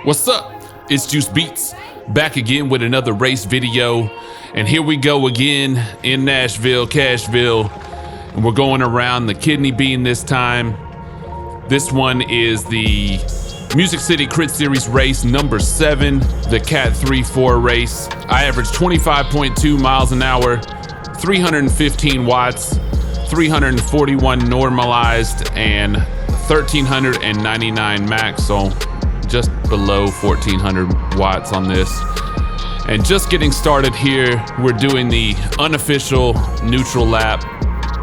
What's up? It's Juicebeats, back again with another race video. And here we go again in Nashville, Cashville. And we're going around the kidney bean this time. This one is the Music City Crit Series race number 7, the Cat 3-4 race. I averaged 25.2 miles an hour, 315 watts, 341 normalized, and 1399 max, so just below 1400 watts on this. And just getting started here, we're doing the unofficial neutral lap.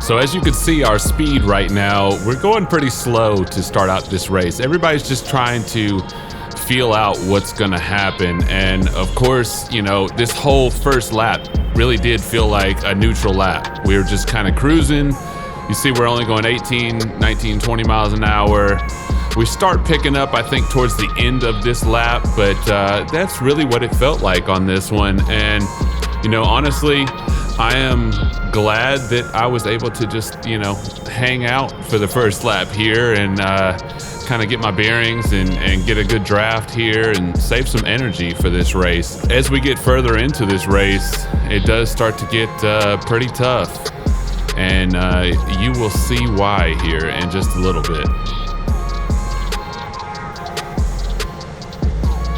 So as you can see, our speed right now, we're going pretty slow to start out this race. Everybody's just trying to feel out what's gonna happen. And of course, you know, this whole first lap really did feel like a neutral lap. We were just kind of cruising. You see we're only going 18, 19, 20 miles an hour. We start picking up, I think, towards the end of this lap, but that's really what it felt like on this one. And, you know, honestly, I am glad that I was able to just, you know, hang out for the first lap here and kind of get my bearings and get a good draft here and save some energy for this race. As we get further into this race, it does start to get pretty tough. And you will see why here in just a little bit.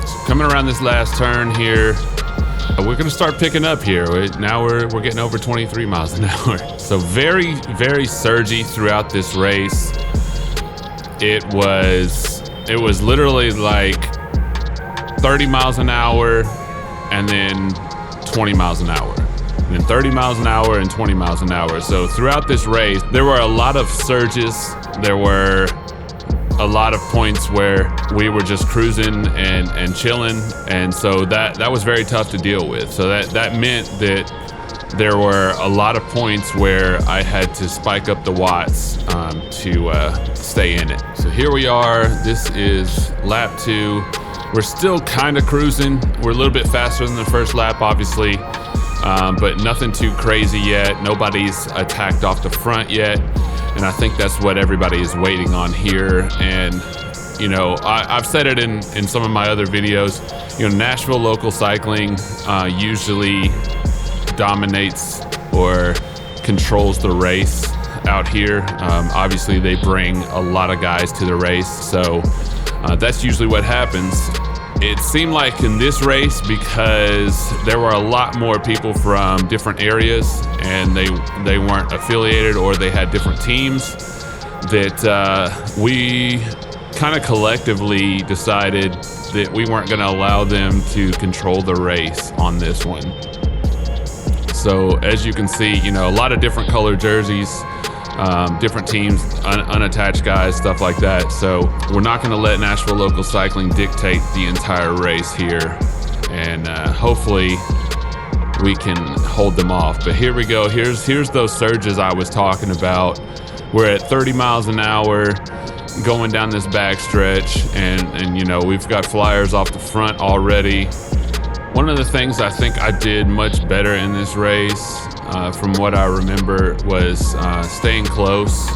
So coming around this last turn here, we're gonna start picking up here. Now we're getting over 23 miles an hour. So very, very surgy throughout this race. It was literally like 30 miles an hour and then 20 miles an hour. And then 30 miles an hour and 20 miles an hour. So throughout this race, there were a lot of surges. There were a lot of points where we were just cruising and chilling. And so that was very tough to deal with. So that meant that there were a lot of points where I had to spike up the watts to stay in it. So here we are. This is lap 2. We're still kind of cruising. We're a little bit faster than the first lap, obviously. But nothing too crazy yet. Nobody's attacked off the front yet. And I think that's what everybody is waiting on here. And, you know, I've said it in some of my other videos, you know, Nashville local cycling usually dominates or controls the race out here. Obviously, they bring a lot of guys to the race. So that's usually what happens. It seemed like in this race, because there were a lot more people from different areas and they weren't affiliated or they had different teams, that we kind of collectively decided that we weren't going to allow them to control the race on this one. So as you can see, you know, a lot of different colored jerseys, different teams, unattached guys, stuff like that. So we're not going to let Nashville local cycling dictate the entire race here, and hopefully we can hold them off. But here we go. Here's those surges I was talking about. We're at 30 miles an hour going down this back stretch, and you know, we've got flyers off the front already. One of the things I think I did much better in this race, from what I remember, was staying close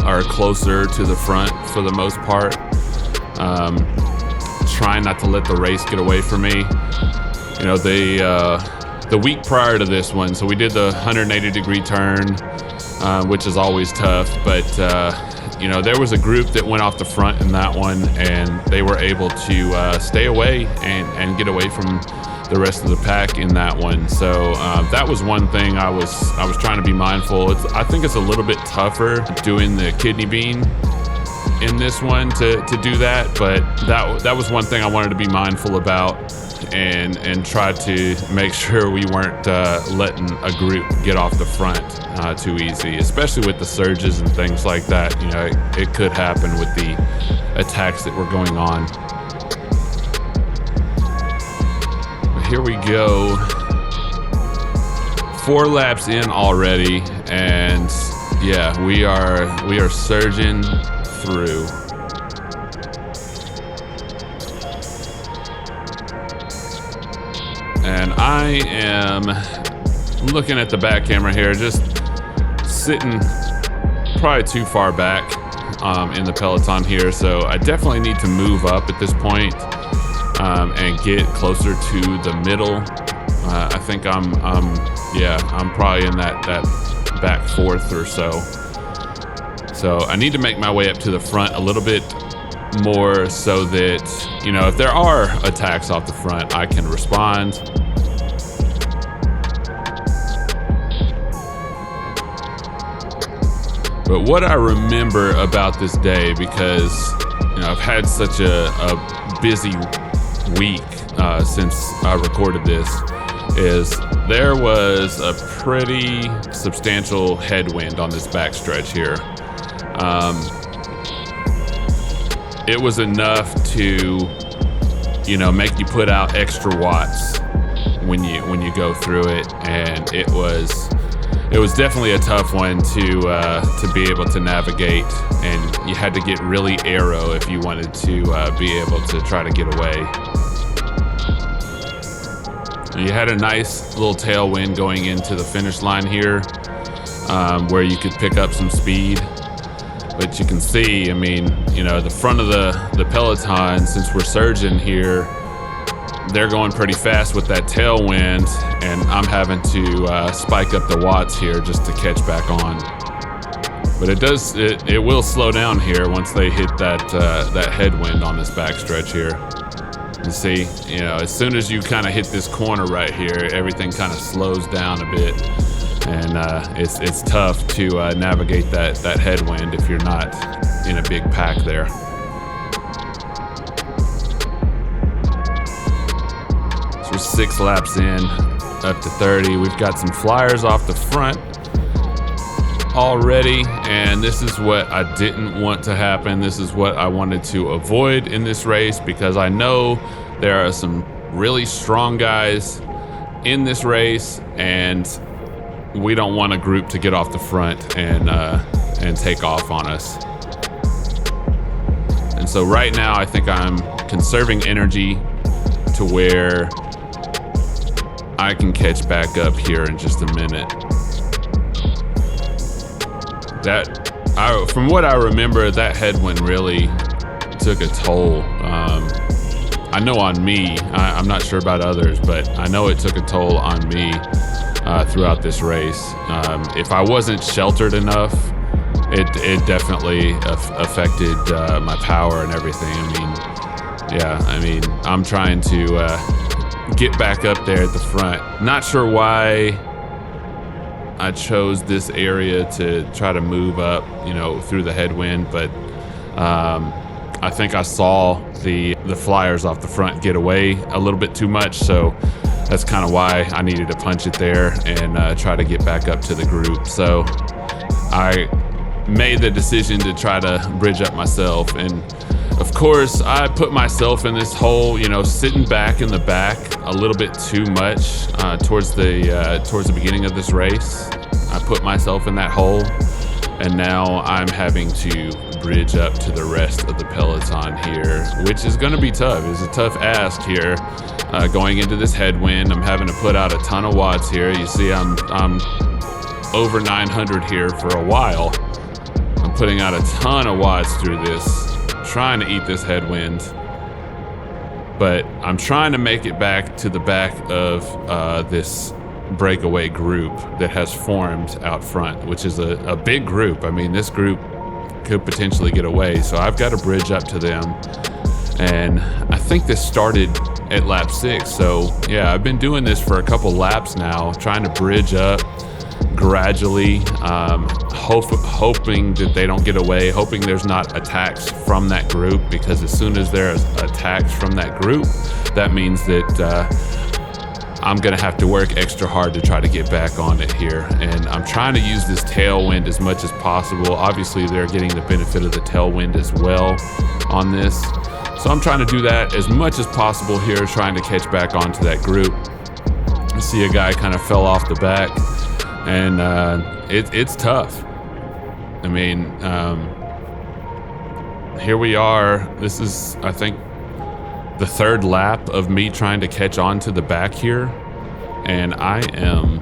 or closer to the front for the most part. Trying not to let the race get away from me. You know, the week prior to this one, so we did the 180-degree turn, which is always tough, but you know, there was a group that went off the front in that one, and they were able to stay away and get away from the rest of the pack in that one. So that was one thing I was trying to be mindful. I think it's a little bit tougher doing the kidney bean in this one to do that, but that was one thing I wanted to be mindful about and try to make sure we weren't letting a group get off the front too easy, especially with the surges and things like that. You know, it could happen with the attacks that were going on. Here we go, 4 laps in already, and yeah, we are surging through. And I am looking at the back camera here, just sitting probably too far back. in the peloton here, so I definitely need to move up at this point and get closer to the middle. I think I'm probably in that back fourth or so. So I need to make my way up to the front a little bit more so that, you know, if there are attacks off the front, I can respond. But what I remember about this day, because, you know, I've had such a busy week since I recorded this, is there was a pretty substantial headwind on this backstretch here. It was enough to, you know, make you put out extra watts when you go through it, and it was definitely a tough one to be able to navigate, and you had to get really aero if you wanted to be able to try to get away. You had a nice little tailwind going into the finish line here, where you could pick up some speed. But you can see, I mean, you know, the front of the peloton, since we're surging here, they're going pretty fast with that tailwind, and I'm having to spike up the watts here just to catch back on. But it will slow down here once they hit that headwind on this backstretch here. You see, you know, as soon as you kind of hit this corner right here, everything kind of slows down a bit, and it's tough to navigate that headwind if you're not in a big pack there. So we're 6 laps in, up to 30. We've got some flyers off the front already, and this is what I didn't want to happen. This is what I wanted to avoid in this race, because I know there are some really strong guys in this race, and we don't want a group to get off the front and take off on us. And so right now I think I'm conserving energy to where I can catch back up here in just a minute. From what I remember, that headwind really took a toll. I know on me, I'm not sure about others, but I know it took a toll on me throughout this race. If I wasn't sheltered enough, it definitely affected my power and everything. I mean, I'm trying to get back up there at the front. Not sure why I chose this area to try to move up, you know, through the headwind, but I think I saw the flyers off the front get away a little bit too much, so that's kind of why I needed to punch it there and try to get back up to the group. So I made the decision to try to bridge up myself, and of course I put myself in this hole, you know, sitting back in the back a little bit too much towards the beginning of this race. I put myself in that hole, and now I'm having to bridge up to the rest of the peloton here, which is going to be tough. It's a tough ask here going into this headwind. I'm having to put out a ton of watts here. You see I'm over 900 here for a while. I'm putting out a ton of watts through this, trying to eat this headwind, but I'm trying to make it back to the back of this breakaway group that has formed out front, which is a big group. I mean, this group could potentially get away, so I've got to bridge up to them, and I think this started at lap 6. So yeah, I've been doing this for a couple laps now, trying to bridge up gradually, hoping that they don't get away, hoping there's not attacks from that group, because as soon as there's attacks from that group, that means that I'm gonna have to work extra hard to try to get back on it here. And I'm trying to use this tailwind as much as possible. Obviously they're getting the benefit of the tailwind as well on this, so I'm trying to do that as much as possible here, trying to catch back onto that group. You see a guy kind of fell off the back, and it's tough. I mean, here we are. This is, I think, the 3rd lap of me trying to catch on to the back here, and I'm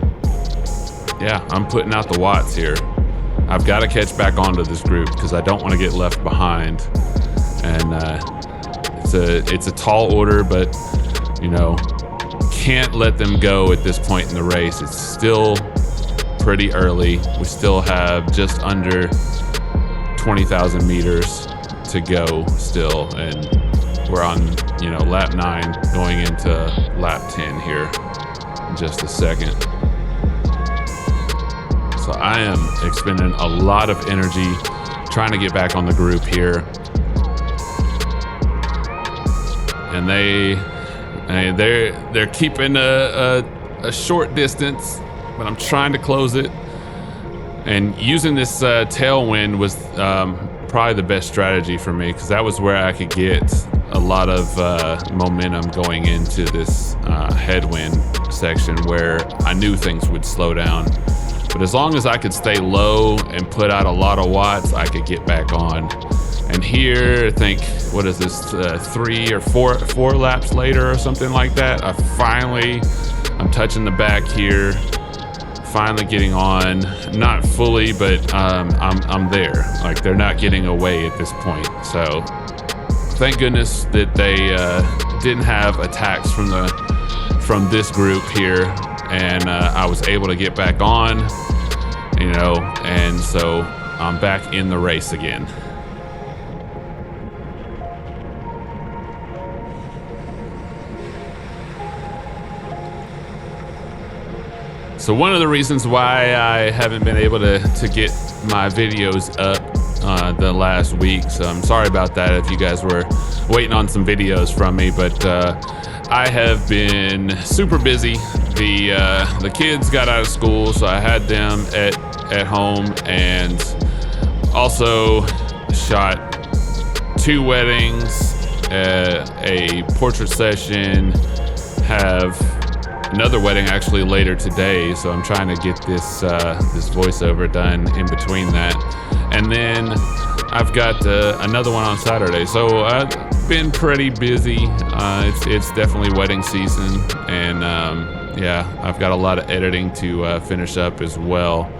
putting out the watts here. I've got to catch back onto this group because I don't want to get left behind. And it's a tall order, but you know, can't let them go at this point in the race. It's still pretty early. We still have just under 20,000 meters to go still, and we're on, you know, lap 9 going into lap 10 here in just a second. So I am expending a lot of energy trying to get back on the group here. And they're keeping a short distance, but I'm trying to close it. And using this tailwind was probably the best strategy for me, because that was where I could get a lot of momentum going into this headwind section where I knew things would slow down. But as long as I could stay low and put out a lot of watts, I could get back on. And here, I think, what is this, 3 or 4 laps later or something like that, I'm touching the back here, finally getting on. Not fully, but I'm there. Like, they're not getting away at this point. So thank goodness that they didn't have attacks from this group here, and I was able to get back on, you know, and so I'm back in the race again. So one of the reasons why I haven't been able to get my videos up the last week, so I'm sorry about that if you guys were waiting on some videos from me, but I have been super busy. The kids got out of school, so I had them at home, and also shot 2 weddings, a portrait session, have another wedding actually later today, so I'm trying to get this voiceover done in between that. And then I've got another one on Saturday, so I've been pretty busy. It's definitely wedding season, and yeah, I've got a lot of editing to finish up as well.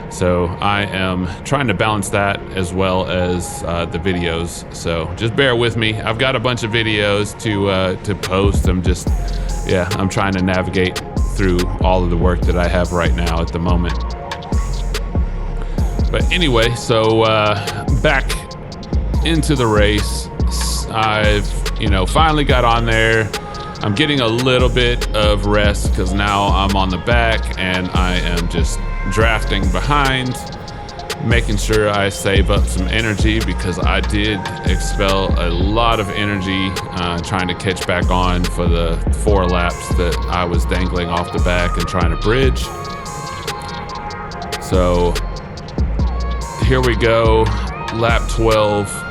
So I am trying to balance that as well as the videos. So just bear with me. I've got a bunch of videos to post. I'm trying to navigate through all of the work that I have right now at the moment. But anyway, so back into the race. I've, finally got on there. I'm getting a little bit of rest because now I'm on the back and I am just drafting behind, making sure I save up some energy because I did expel a lot of energy trying to catch back on for the 4 laps that I was dangling off the back and trying to bridge. So here we go, lap 12.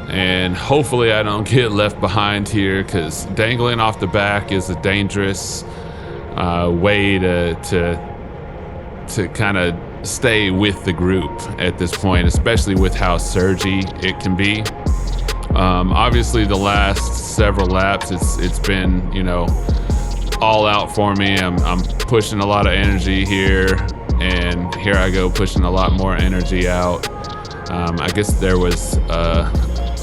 And hopefully I don't get left behind here, because dangling off the back is a dangerous way to kind of stay with the group at this point, especially with how surgy it can be. Obviously the last several laps it's been all out for me. I'm pushing a lot of energy here, and here I go pushing a lot more energy out. I guess there was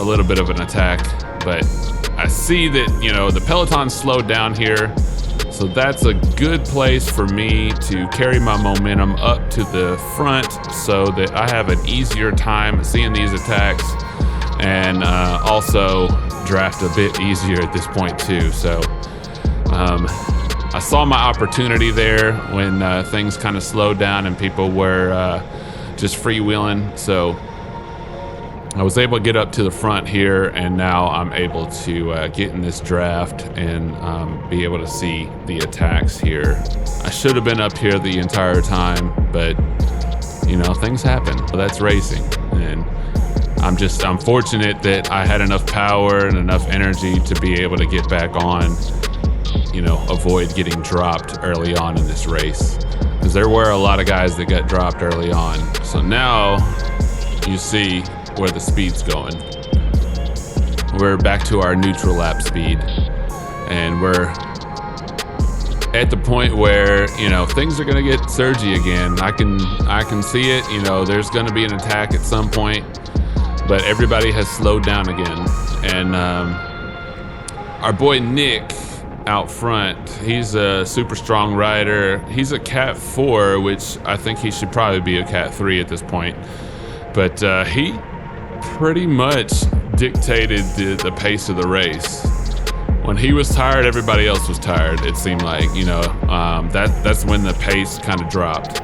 a little bit of an attack, but I see that the peloton slowed down here, so that's a good place for me to carry my momentum up to the front so that I have an easier time seeing these attacks, and also draft a bit easier at this point too. So I saw my opportunity there when things kind of slowed down and people were just freewheeling, so I was able to get up to the front here, and now I'm able to get in this draft and be able to see the attacks here. I should have been up here the entire time, but things happen. Well, that's racing, and I'm fortunate that I had enough power and enough energy to be able to get back on, avoid getting dropped early on in this race, because there were a lot of guys that got dropped early on. So now you see where the speed's going. We're back to our neutral lap speed, and we're at the point where, you know, things are gonna get surgy again. I can see it. You know, there's gonna be an attack at some point, but everybody has slowed down again. And our boy Nick out front, he's a super strong rider. He's a Cat 4, which I think he should probably be a Cat 3 at this point. But he pretty much dictated the pace of the race. When he was tired, everybody else was tired. It seemed like, you know, that's when the pace kind of dropped.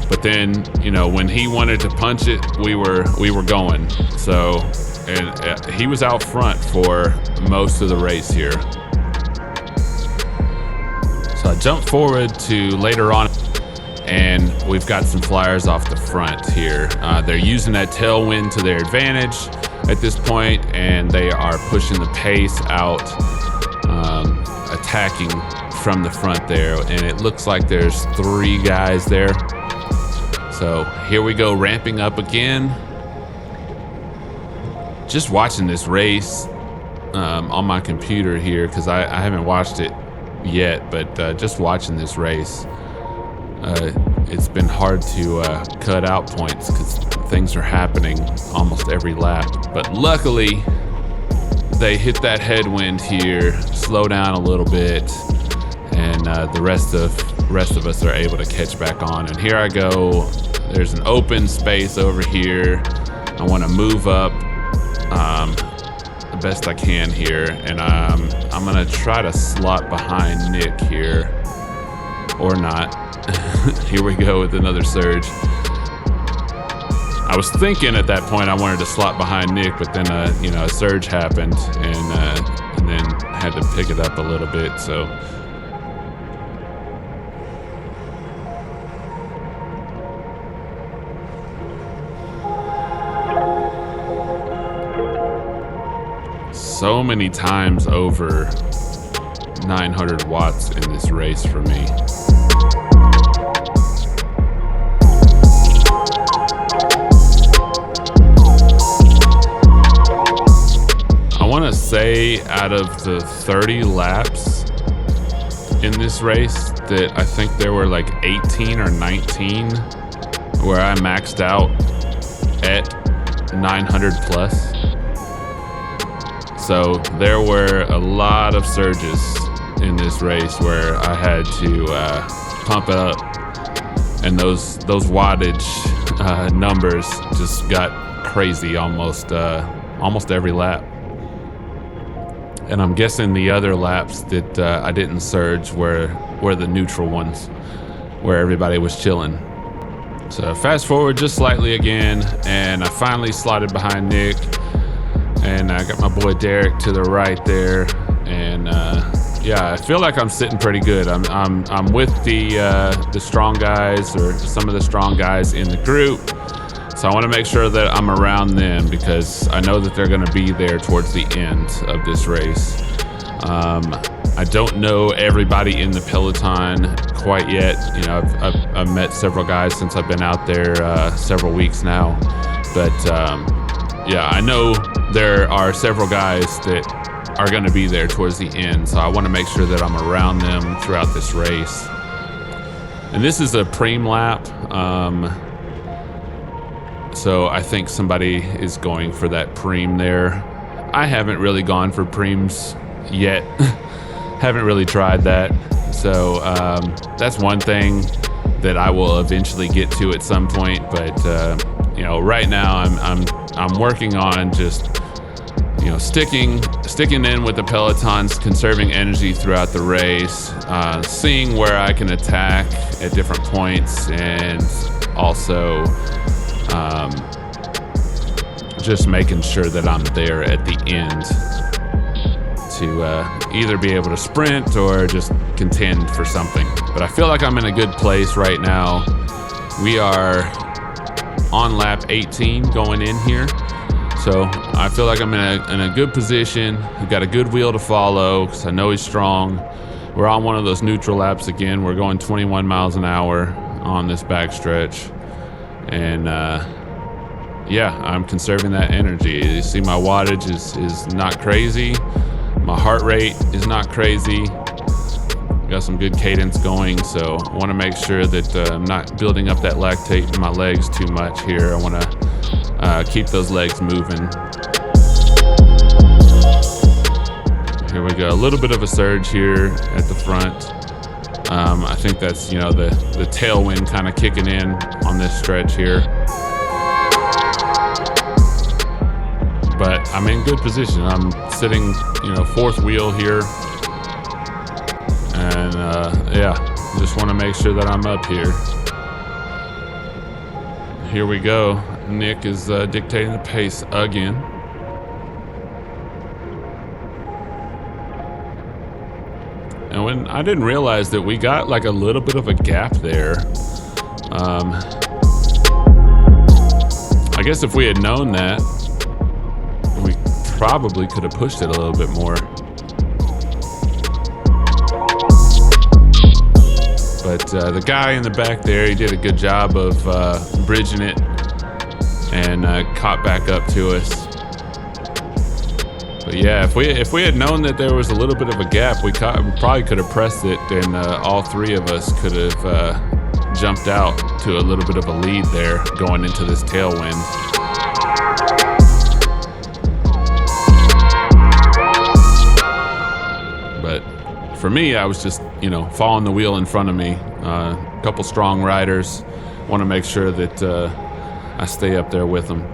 But then, you know, when he wanted to punch it, we were going. So, and he was out front for most of the race here. So I jump forward to later on, and we've got some flyers off the front here. They're using that tailwind to their advantage at this point, and they are pushing the pace out, attacking from the front there. And it looks like there's 3 guys there. So here we go, ramping up again. Just watching this race on my computer here, because I haven't watched it yet, but just watching this race, it's been hard to cut out points because things are happening almost every lap. But luckily, they hit that headwind here, slow down a little bit, and the rest of us are able to catch back on. And here I go. There's an open space over here. I want to move up the best I can here, and I'm gonna try to slot behind Nick here, or not. Here we go with another surge. I was thinking at that point I wanted to slot behind Nick, but then you know, a surge happened, and then had to pick it up a little bit. So many times over 900 watts in this race for me. I want to say out of the 30 laps in this race that I think there were like 18 or 19 where I maxed out at 900 plus. So there were a lot of surges in this race where I had to pump it up, and those wattage numbers just got crazy almost every lap. And I'm guessing the other laps that I didn't surge were the neutral ones, where everybody was chilling. So fast forward just slightly again, and I finally slotted behind Nick. And I got my boy Derek to the right there, and yeah, I feel like I'm sitting pretty good. I'm with the strong guys, or some of the strong guys in the group. So I want to make sure that I'm around them, because I know that they're going to be there towards the end of this race. I don't know everybody in the peloton quite yet. You know, I've met several guys since I've been out there several weeks now, but yeah, I know there are several guys that are going to be there towards the end, so I want to make sure that I'm around them throughout this race. And this is a preem lap, so I think somebody is going for that preem there. I haven't really gone for preems yet. Haven't really tried that, so that's one thing that I will eventually get to at some point. But you know, right now I'm working on just, you know, sticking in with the pelotons, conserving energy throughout the race, seeing where I can attack at different points, and also just making sure that I'm there at the end to either be able to sprint or just contend for something. But I feel like I'm in a good place right now. We are on lap 18 going in here, so I feel like I'm in a good position. We've got a good wheel to follow because I know he's strong. We're on one of those neutral laps again. We're going 21 miles an hour on this backstretch, and yeah, I'm conserving that energy. You see, my wattage is not crazy. My heart rate is not crazy. Got some good cadence going, so I want to make sure that I'm not building up that lactate in my legs too much here. I want to keep those legs moving. Here we go. A little bit of a surge here at the front. I think that's, you know, the tailwind kind of kicking in on this stretch here. But I'm in good position. I'm sitting, you know, fourth wheel here. And yeah, just want to make sure that I'm up here. Here we go. Nick is dictating the pace again. And when I didn't realize that we got like a little bit of a gap there. I guess if we had known that, we probably could have pushed it a little bit more. But the guy in the back there, he did a good job of bridging it and caught back up to us. But yeah, if we had known that there was a little bit of a gap, we probably could have pressed it, and all three of us could have jumped out to a little bit of a lead there going into this tailwind. But for me, I was just, you know, following the wheel in front of me. A couple strong riders. Want to make sure that I stay up there with them.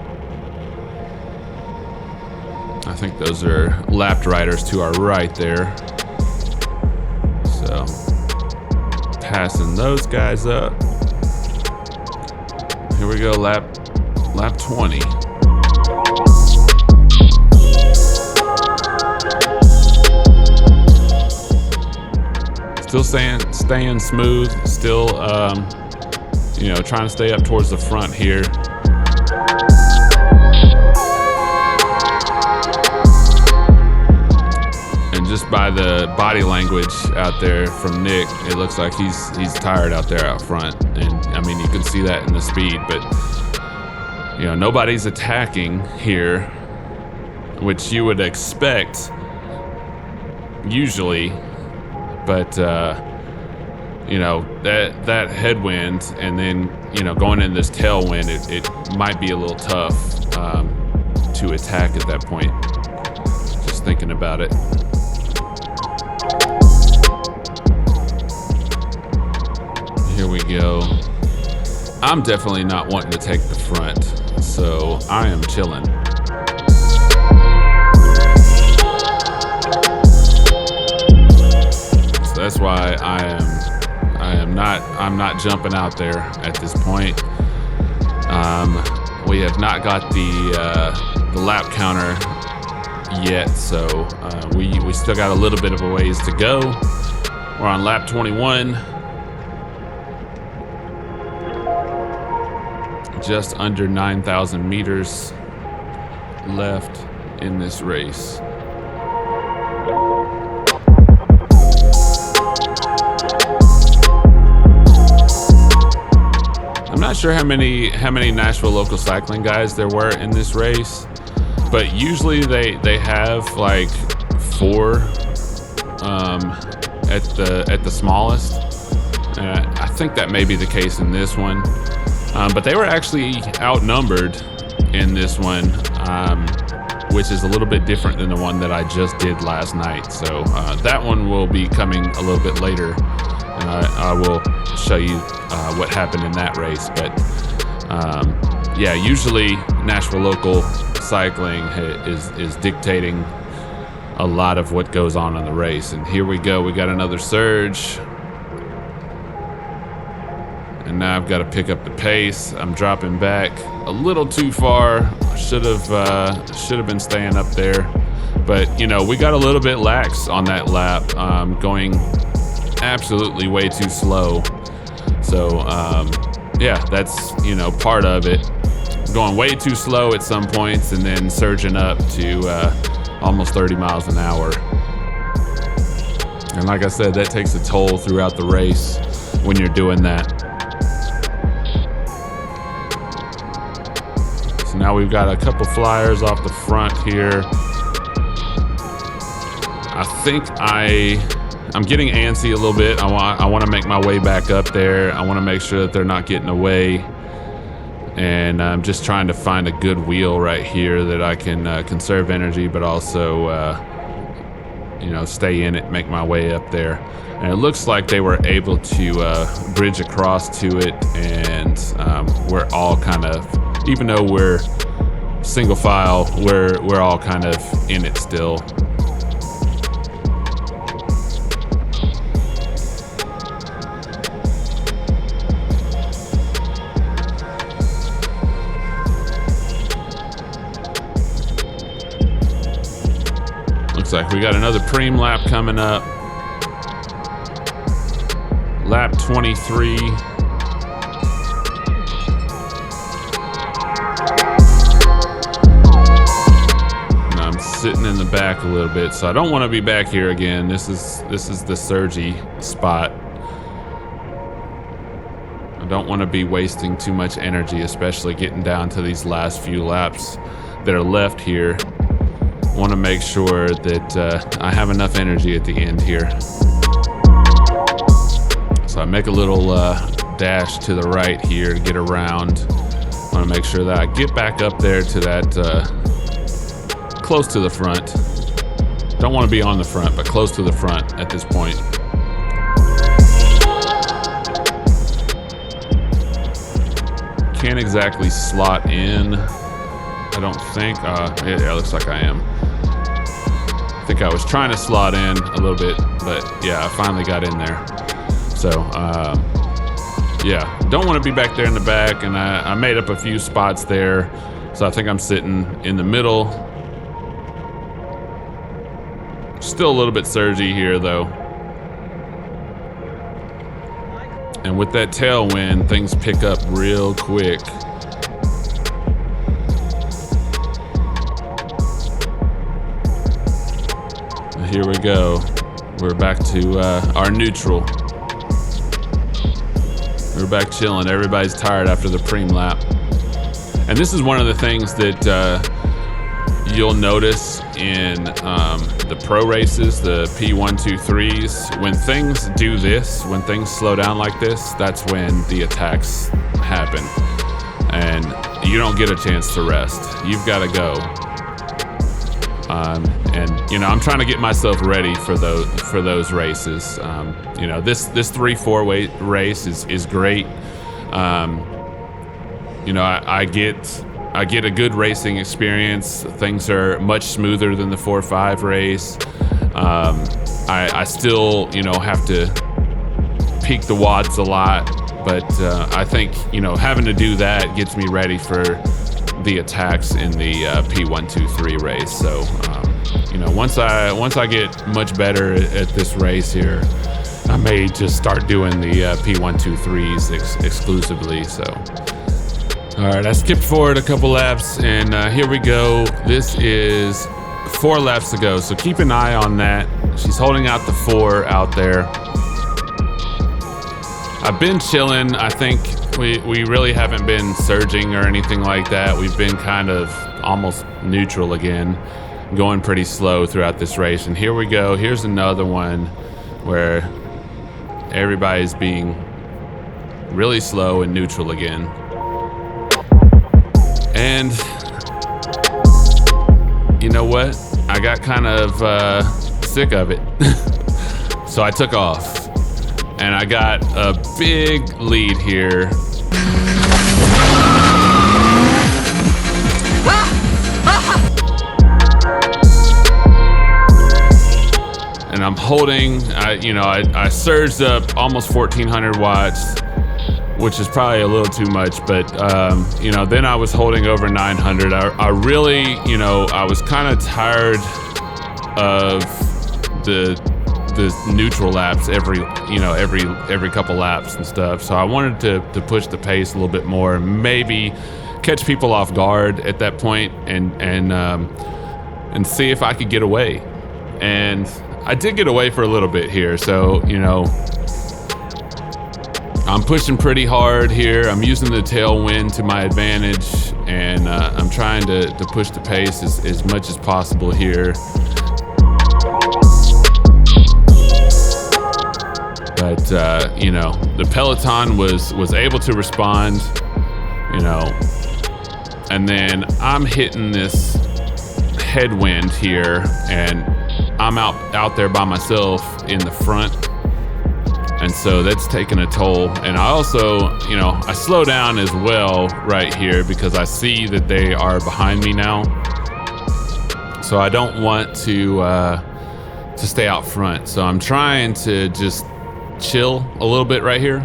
I think those are lapped riders to our right there. So passing those guys up. Here we go, lap 20. Still staying smooth, still you know, trying to stay up towards the front here. And just by the body language out there from Nick, it looks like he's tired out there out front. And I mean, you can see that in the speed, but you know, nobody's attacking here, which you would expect usually. But you know, that headwind, and then, you know, going in this tailwind, it might be a little tough to attack at that point. Just thinking about it. Here we go. I'm definitely not wanting to take the front, so I am chilling. That's why I'm not jumping out there at this point. We have not got the lap counter yet, so we still got a little bit of a ways to go. We're on lap 21. Just under 9,000 meters left in this race. I'm not sure how many Nashville local cycling guys there were in this race, but usually they have like 4 at the smallest. I think that may be the case in this one, but they were actually outnumbered in this one, which is a little bit different than the one that I just did last night. So that one will be coming a little bit later, and I will show you what happened in that race. But yeah, usually Nashville local cycling is dictating a lot of what goes on in the race. And here we go, we got another surge, and now I've got to pick up the pace. I'm dropping back a little too far. Should have been staying up there, but you know, we got a little bit lax on that lap, going absolutely way too slow. So yeah, that's, you know, part of it, going way too slow at some points and then surging up to almost 30 miles an hour. And like I said, that takes a toll throughout the race when you're doing that. So now we've got a couple flyers off the front here. I think I I'm getting antsy a little bit. I want to make my way back up there. I want to make sure that they're not getting away. And I'm just trying to find a good wheel right here that I can conserve energy, but also, stay in it, make my way up there. And it looks like they were able to bridge across to it, and we're all kind of, even though we're single file, we're all kind of in it still. Looks like we got another preem lap coming up. Lap 23. And I'm sitting in the back a little bit, so I don't want to be back here again. This is the surgy spot. I don't want to be wasting too much energy, especially getting down to these last few laps that are left here. I want to make sure that I have enough energy at the end here. So I make a little dash to the right here to get around. I want to make sure that I get back up there to that close to the front. Don't want to be on the front, but close to the front at this point. Can't exactly slot in, I don't think. Yeah, it looks like I am. I think I was trying to slot in a little bit, but yeah, I finally got in there. So, yeah, don't want to be back there in the back, and I made up a few spots there. So I think I'm sitting in the middle. Still a little bit surgy here, though. And with that tailwind, things pick up real quick. Here we go. We're back to our neutral. We're back chilling. Everybody's tired after the preem lap. And this is one of the things that you'll notice in the pro races, the P123s. When things do this, when things slow down like this, that's when the attacks happen. And you don't get a chance to rest. You've got to go. And I'm trying to get myself ready for those races. This 3-4 race is great. I get a good racing experience. Things are much smoother than the 4-5 race. I still have to peak the watts a lot, but I think having to do that gets me ready for the attacks in the P123 race. So once I get much better at this race here, I may just start doing the P123s exclusively. So all right, I skipped forward a couple laps, and here we go. This is 4 laps to go, so keep an eye on that. She's holding out the 4 out there. I've been chilling. I think we really haven't been surging or anything like that. We've been kind of almost neutral again, going pretty slow throughout this race. And here we go. Here's another one where everybody's being really slow and neutral again. And you know what? I got kind of sick of it. So I took off. And I got a big lead here. And I'm holding, I surged up almost 1400 watts, which is probably a little too much, but then I was holding over 900. I really, I was kind of tired of the neutral laps every couple laps and stuff. So I wanted to push the pace a little bit more, maybe catch people off guard at that point, and see if I could get away. And I did get away for a little bit here. So I'm pushing pretty hard here. I'm using the tailwind to my advantage, and I'm trying to push the pace as much as possible here. you know, the Peloton was able to respond, you know, and then I'm hitting this headwind here, and I'm out there by myself in the front, and so that's taking a toll. And I also, you know, I slow down as well right here because I see that they are behind me now, so I don't want to stay out front. So I'm trying to just chill a little bit right here,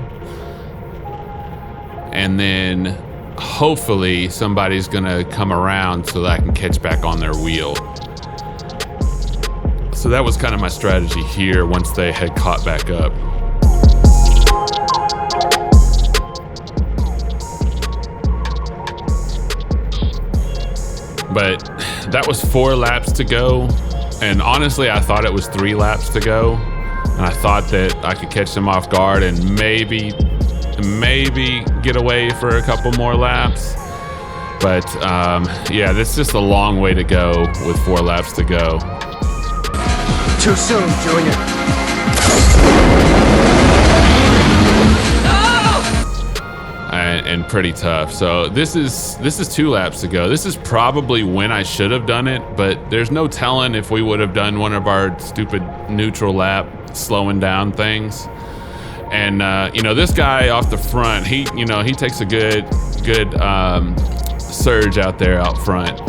and then hopefully somebody's gonna come around so that I can catch back on their wheel. So that was kind of my strategy here once they had caught back up. But that was 4 laps to go, and honestly I thought it was 3 laps to go, and I thought that I could catch them off guard and maybe get away for a couple more laps. But yeah, that's just a long way to go with 4 laps to go. Too soon, Junior. And pretty tough. So this is 2 laps to go. This is probably when I should have done it, but there's no telling if we would have done one of our stupid neutral lap slowing down things. And you know, this guy off the front, he takes a good surge out there out front,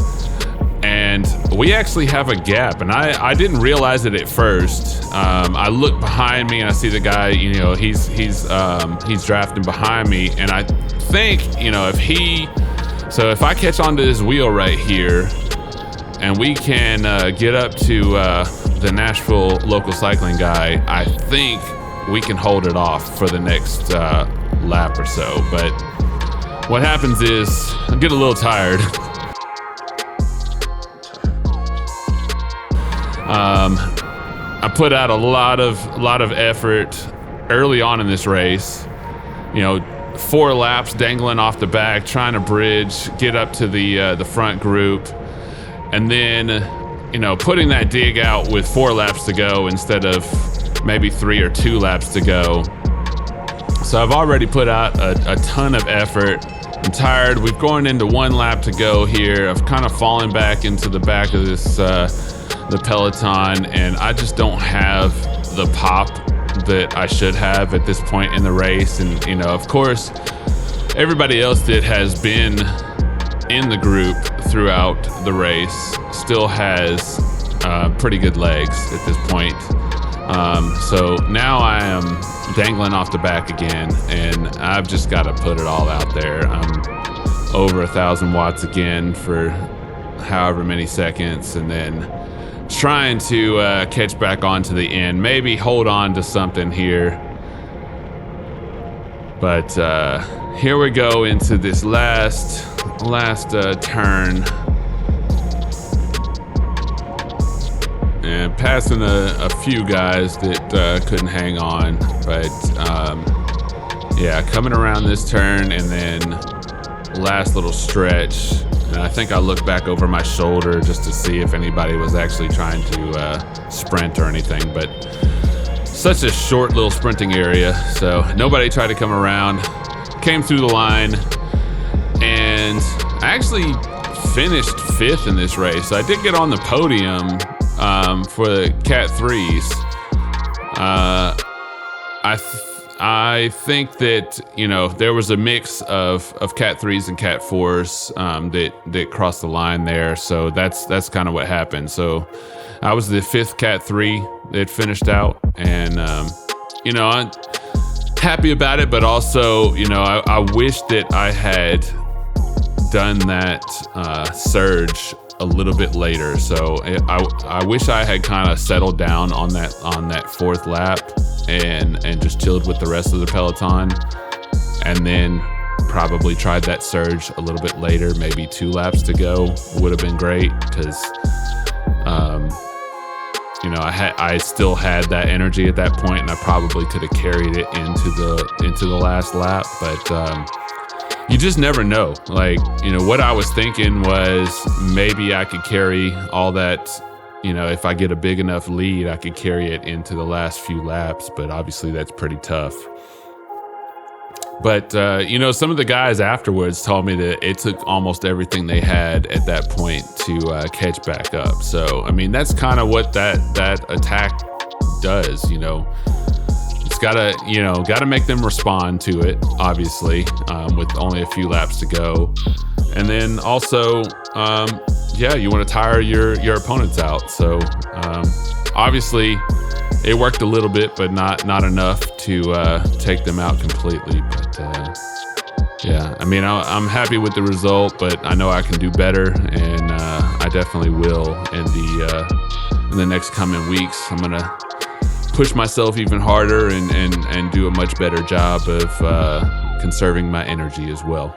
and we actually have a gap, and I didn't realize it at first. I look behind me and I see the guy, you know, he's drafting behind me, and I think, you know, if I catch onto this wheel right here and we can get up to the Nashville local cycling guy, I think we can hold it off for the next lap or so. But what happens is I get a little tired. I put out a lot of effort early on in this race. You know, 4 laps dangling off the back, trying to bridge, get up to the front group, and then, you know, putting that dig out with 4 laps to go instead of maybe 3 or 2 laps to go. So I've already put out a ton of effort. I'm tired. We've gone into 1 lap to go here. I've kind of fallen back into the back of this the Peloton, and I just don't have the pop that I should have at this point in the race. And, you know, of course, everybody else that has been in the group throughout the race still has pretty good legs at this point. So now I am dangling off the back again, and I've just got to put it all out there. I'm over 1,000 watts again for however many seconds, and then trying to catch back on to the end, maybe hold on to something here. But here we go into this last turn, and passing a few guys that couldn't hang on. But yeah, coming around this turn, and then last little stretch, and I think I looked back over my shoulder just to see if anybody was actually trying to sprint or anything, but such a short little sprinting area, so nobody tried to come around. Came through the line, and I actually finished 5th in this race. I did get on the podium for the Cat 3s. I think that, you know, there was a mix of Cat 3s and Cat 4s that crossed the line there. So that's kind of what happened. So I was the 5th Cat 3 that finished out, and you know, I'm happy about it, but also, you know, I wish that I had done that surge a little bit later. So I wish I had kind of settled down on that 4th lap and just chilled with the rest of the Peloton, and then probably tried that surge a little bit later. Maybe 2 laps to go would have been great, because you know, I still had that energy at that point, and I probably could have carried it into the last lap. But you just never know. Like, you know, what I was thinking was maybe I could carry all that you know, if I get a big enough lead, I could carry it into the last few laps, but obviously that's pretty tough. But, you know, some of the guys afterwards told me that it took almost everything they had at that point to catch back up. So, I mean, that's kind of what that attack does, you know. It's gotta make them respond to it, obviously, with only a few laps to go. And then also, yeah, you want to tire your opponents out. So, obviously, it worked a little bit, but not enough to take them out completely. But yeah, I mean, I'm happy with the result, but I know I can do better, and I definitely will in the next coming weeks. I'm gonna push myself even harder and do a much better job of conserving my energy as well.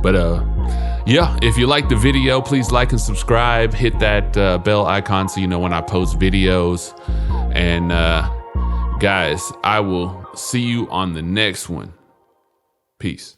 But yeah, if you like the video, please like and subscribe. Hit that bell icon so you know when I post videos. And guys, I will see you on the next one. Peace.